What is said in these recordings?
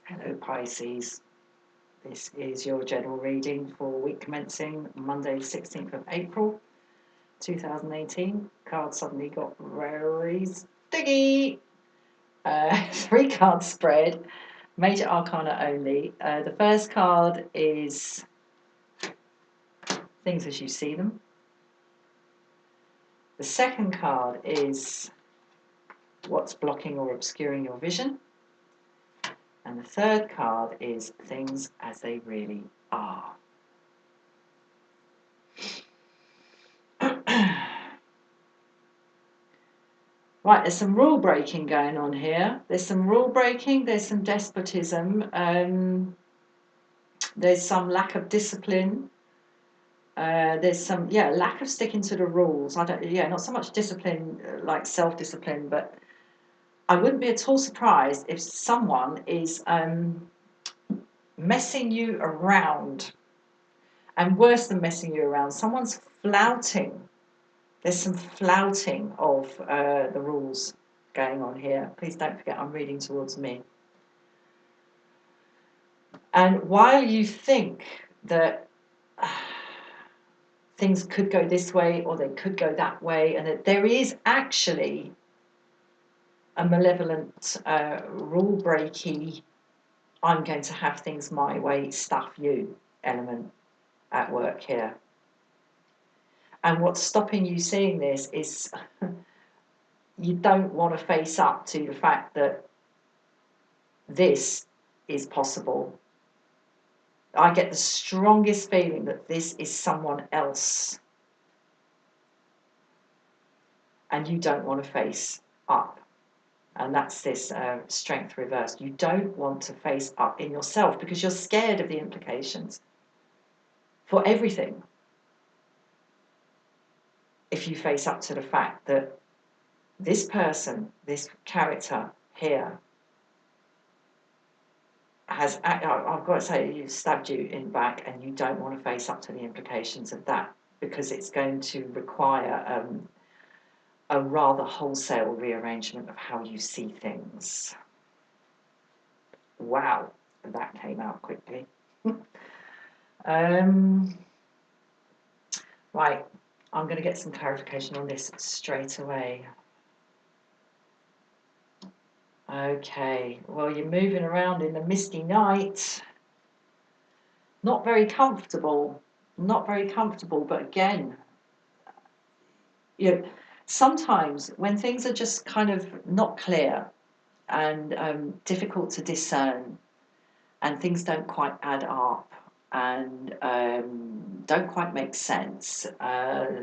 Hello Pisces, this is your general reading for week commencing Monday 16th of April 2018. Cards suddenly got very sticky. 3 card spread, major arcana only. The first card is things as you see them. The second card is what's blocking or obscuring your vision. And the third card is things as they really are. Right, there's some rule breaking going on here. There's some rule breaking, there's some despotism, there's some lack of discipline, there's some lack of sticking to the rules. Not so much discipline like self-discipline, but I wouldn't be at all surprised if someone is messing you around, and worse than messing you around, someone's flouting. There's some flouting of the rules going on here. Please don't forget I'm reading towards me. And while you think that things could go this way or they could go that way, and that there is actually a malevolent, rule-breaky, I'm going to have things my way, stuff you element at work here. And what's stopping you seeing this is you don't want to face up to the fact that this is possible. I get the strongest feeling that this is someone else. And you don't want to face up. And that's this strength reversed. You don't want to face up in yourself because you're scared of the implications for everything. If you face up to the fact that this person, this character here, has, I've got to say, you've stabbed you in the back, and you don't want to face up to the implications of that because it's going to require a rather wholesale rearrangement of how you see things. Wow, that came out quickly. Right, I'm going to get some clarification on this straight away. Okay, well, you're moving around in the misty night. Not very comfortable, but again, sometimes when things are just kind of not clear and difficult to discern, and things don't quite add up and don't quite make sense,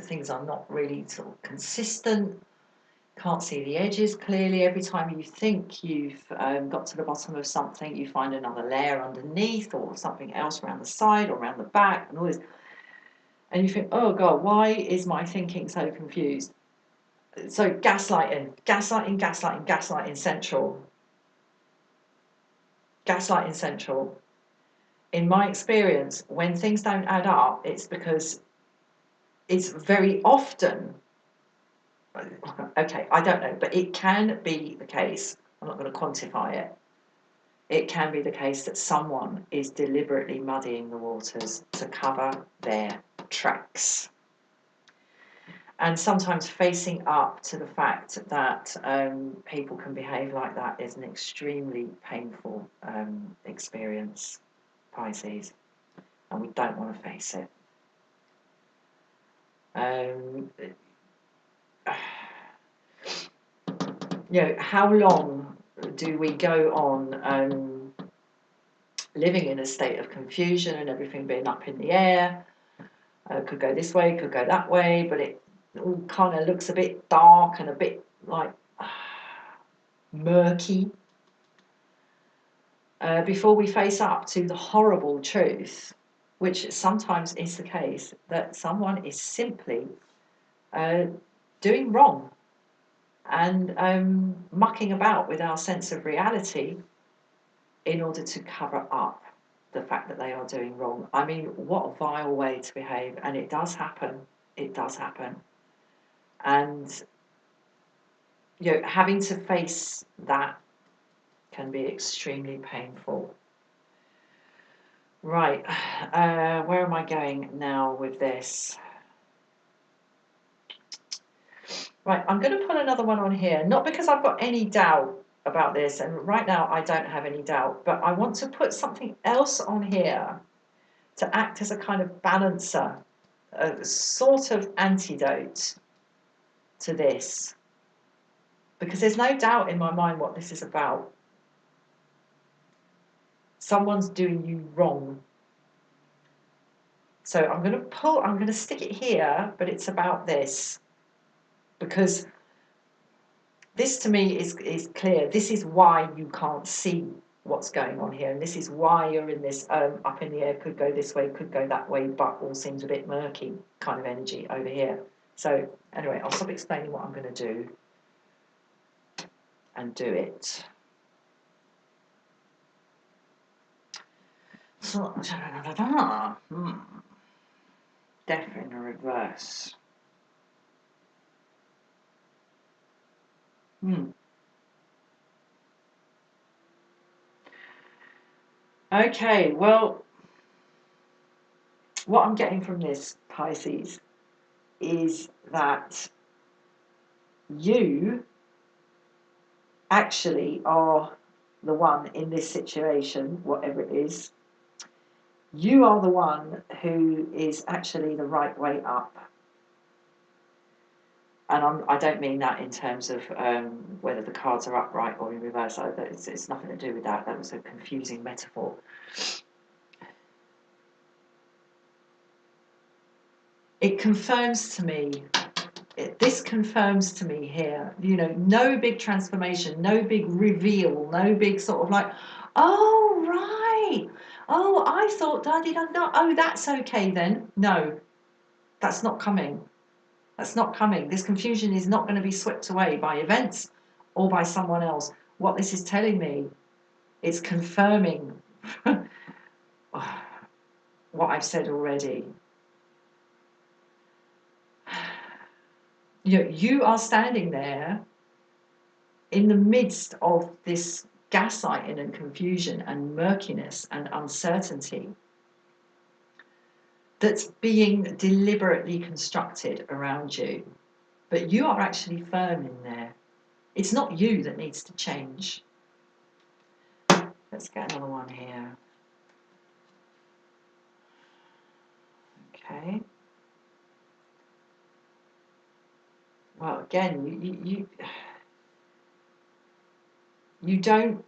things are not really sort of consistent, can't see the edges clearly. Every time you think you've got to the bottom of something, you find another layer underneath or something else around the side or around the back and all this. And you think, oh God, why is my thinking so confused? So gaslighting central. Gaslighting central. In my experience, when things don't add up, it's because it's very often, okay, I don't know, but it can be the case, I'm not going to quantify it, it can be the case that someone is deliberately muddying the waters to cover their tracks. And sometimes facing up to the fact that people can behave like that is an extremely painful experience, Pisces, and we don't want to face it. How long do we go on living in a state of confusion and everything being up in the air? Could go this way, could go that way, but it all kind of looks a bit dark and a bit like murky. Before we face up to the horrible truth, which sometimes is the case, that someone is simply doing wrong and mucking about with our sense of reality in order to cover up the fact that they are doing wrong. I mean, what a vile way to behave, and it does happen. It does happen. And having to face that can be extremely painful. Right, where am I going now with this? Right, I'm going to put another one on here, not because I've got any doubt about this, and right now I don't have any doubt, but I want to put something else on here to act as a kind of balancer, a sort of antidote to this, because there's no doubt in my mind what this is about. Someone's doing you wrong. So I'm going to stick it here, but it's about this, because this to me is clear. This is why you can't see what's going on here, and this is why you're in this up in the air, could go this way, could go that way, but all seems a bit murky kind of energy over here. So anyway, I'll stop explaining what I'm going to do and do it. So, Death in reverse. Okay, well, what I'm getting from this, Pisces, is that you actually are the one in this situation, whatever it is. You are the one who is actually the right way up. And I don't mean that in terms of whether the cards are upright or in reverse. It's nothing to do with that. That was a confusing metaphor. It confirms to me, this confirms to me here, you know, no big transformation, no big reveal, no big sort of like, oh, right. Oh, I thought, da-di-da-da. Oh, that's okay then. No, that's not coming. That's not coming. This confusion is not going to be swept away by events or by someone else. What this is telling me, it's confirming what I've said already. You are standing there in the midst of this gaslighting and confusion and murkiness and uncertainty that's being deliberately constructed around you. But you are actually firm in there. It's not you that needs to change. Let's get another one here. Okay. Well, again, you don't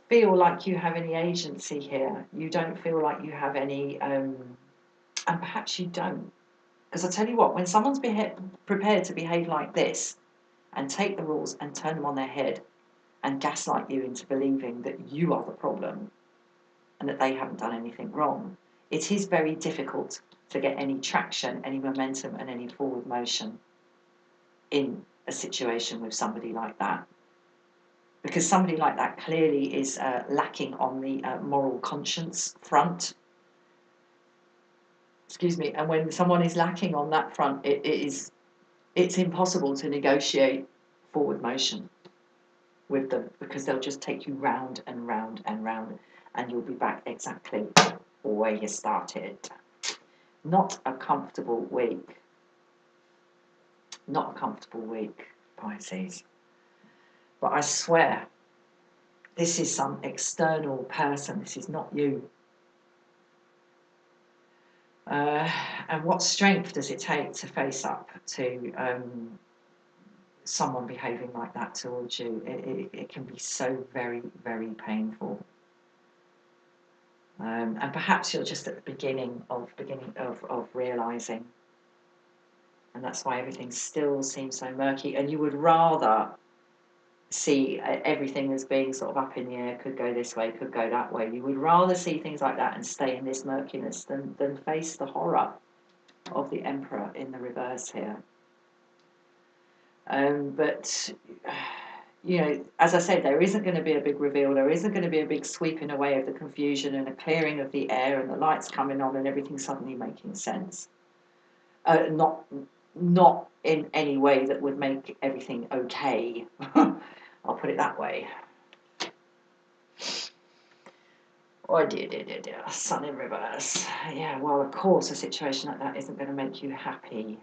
feel like you have any agency here. You don't feel like you have any, and perhaps you don't. Because I tell you what, when someone's prepared to behave like this and take the rules and turn them on their head and gaslight you into believing that you are the problem and that they haven't done anything wrong, it is very difficult to get any traction, any momentum, and any forward motion in a situation with somebody like that. Because somebody like that clearly is lacking on the moral conscience front. Excuse me. And when someone is lacking on that front, it's impossible to negotiate forward motion with them, because they'll just take you round and round and round, and you'll be back exactly where you started. Not a comfortable week. Not a comfortable week, Pisces. But I swear, this is some external person. This is not you. And what strength does it take to face up to someone behaving like that towards you? It can be so very, very painful. And perhaps you're just at the beginning of realising. And that's why everything still seems so murky. And you would rather see everything as being sort of up in the air, could go this way, could go that way. You would rather see things like that and stay in this murkiness than face the horror of the Emperor in the reverse here. But, you know, as I said, there isn't going to be a big reveal. There isn't going to be a big sweeping away of the confusion and a clearing of the air and the lights coming on and everything suddenly making sense. Not in any way that would make everything okay. I'll put it that way. Oh dear, dear, dear, dear. Sun in reverse. Yeah, well, of course, a situation like that isn't going to make you happy.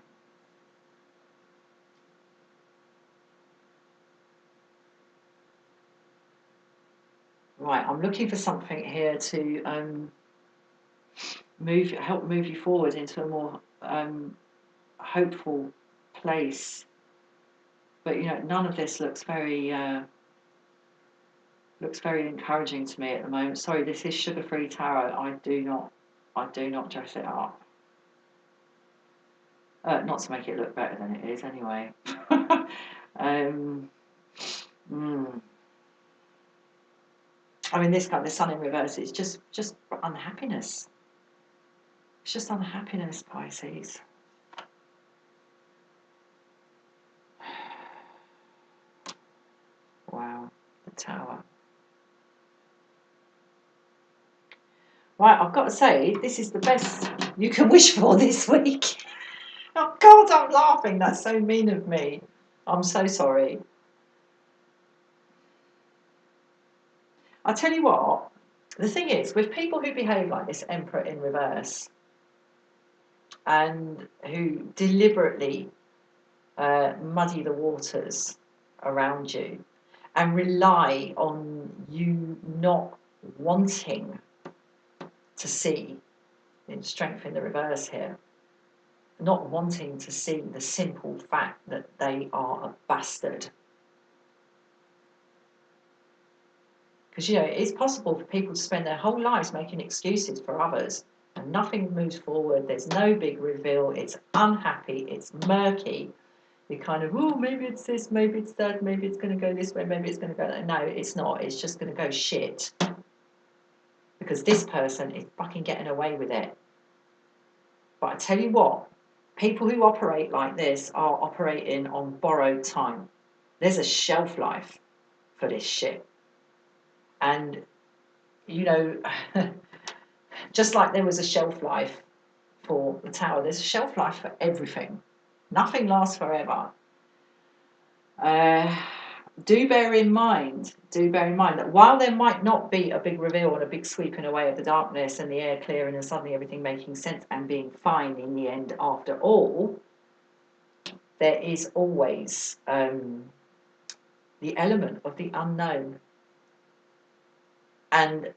Right, I'm looking for something here to help move you forward into a more hopeful place. But none of this looks very encouraging to me at the moment. Sorry, this is sugar-free tarot. I do not dress it up. Not to make it look better than it is, anyway. I mean, this kind of sun in reverse is just unhappiness. It's just unhappiness, Pisces. Wow, the Tower. Right, I've got to say, this is the best you can wish for this week. Oh God, I'm laughing. That's so mean of me. I'm so sorry. I'll tell you what, the thing is, with people who behave like this Emperor in reverse and who deliberately muddy the waters around you and rely on you not wanting to see, in strength in the reverse here, not wanting to see the simple fact that they are a bastard. Because, it's possible for people to spend their whole lives making excuses for others and nothing moves forward. There's no big reveal. It's unhappy. It's murky. You're kind of, oh, maybe it's this, maybe it's that, maybe it's going to go this way, maybe it's going to go that. No, it's not. It's just going to go shit. Because this person is fucking getting away with it. But I tell you what, people who operate like this are operating on borrowed time. There's a shelf life for this shit. And, just like there was a shelf life for the Tower, there's a shelf life for everything. Nothing lasts forever. Do bear in mind that while there might not be a big reveal and a big sweeping away of the darkness and the air clearing and suddenly everything making sense and being fine in the end after all, there is always the element of the unknown. And,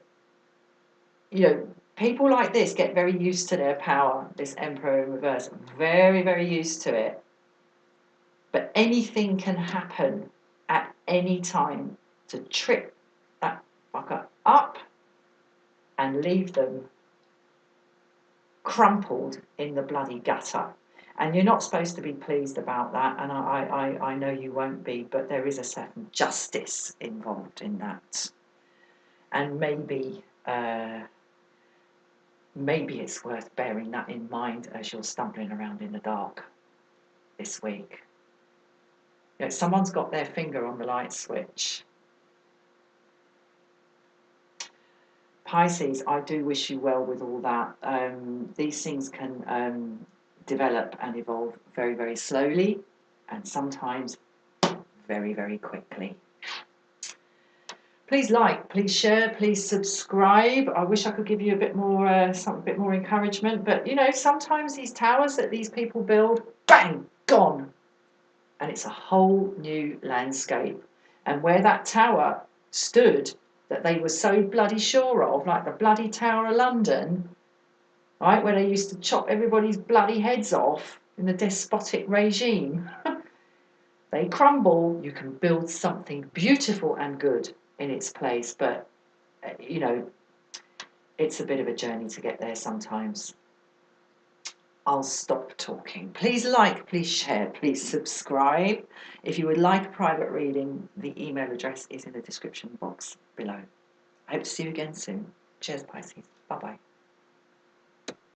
people like this get very used to their power, this Emperor in reverse, very, very used to it. But anything can happen at any time to trip that fucker up and leave them crumpled in the bloody gutter. And you're not supposed to be pleased about that, and I know you won't be, but there is a certain justice involved in that. And maybe it's worth bearing that in mind as you're stumbling around in the dark this week. Someone's got their finger on the light switch. Pisces, I do wish you well with all that. These things can develop and evolve very, very slowly and sometimes very, very quickly. Please like, please share, please subscribe. I wish I could give you a bit more encouragement, but sometimes these towers that these people build, bang, gone, and it's a whole new landscape. And where that tower stood, that they were so bloody sure of, like the bloody Tower of London, right, where they used to chop everybody's bloody heads off in the despotic regime, they crumble. You can build something beautiful and good in its place, but it's a bit of a journey to get there sometimes. I'll stop talking. Please like, please share, please subscribe. If you would like a private reading, the email address is in the description box below. I hope to see you again soon. Cheers, Pisces. Bye-bye.